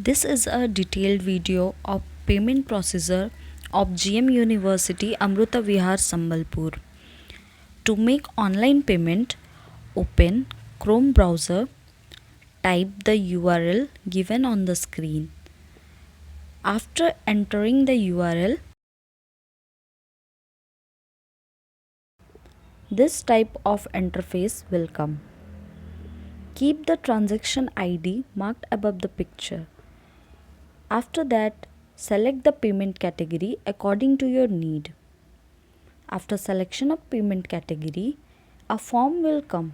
This is a detailed video of payment procedure of GM University Amruta Vihar Sambalpur. To make online payment, open Chrome browser, type the URL given on the screen. After entering the URL, this type of interface will come. Keep the transaction ID marked above the picture. After that, select the payment category according to your need. After selection of payment category, a form will come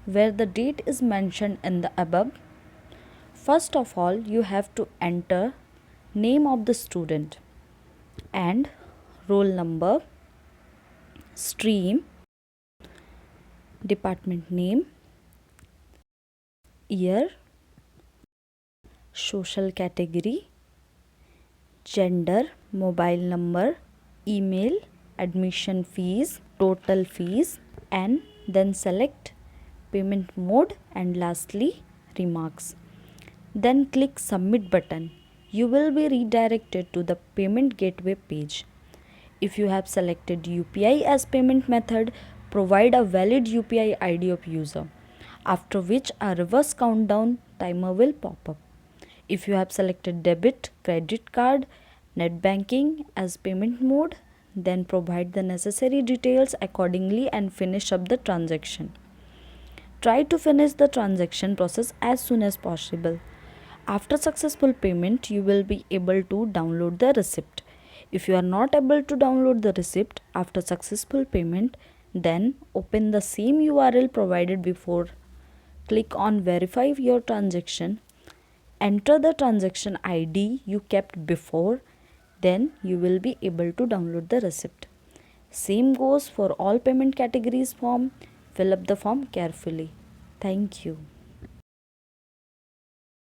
where the date is mentioned in the above. First of all, you have to enter name of the student and roll number, stream, department name, year, social category, gender, mobile number, email, admission fees, total fees, and then select payment mode and lastly remarks. Then click submit button. You will be redirected to the payment gateway page. If you have selected UPI as payment method, provide a valid UPI ID of user, after which a reverse countdown timer will pop up. If you have selected debit, credit card, net banking as payment mode, then provide the necessary details accordingly and finish up the transaction. Try to finish the transaction process as soon as possible. After successful payment, you will be able to download the receipt. If you are not able to download the receipt after successful payment, then open the same URL provided before. Click on verify your transaction. Enter the transaction ID you kept before, then you will be able to download the receipt. Same goes for all payment categories form. Fill up the form carefully. Thank you.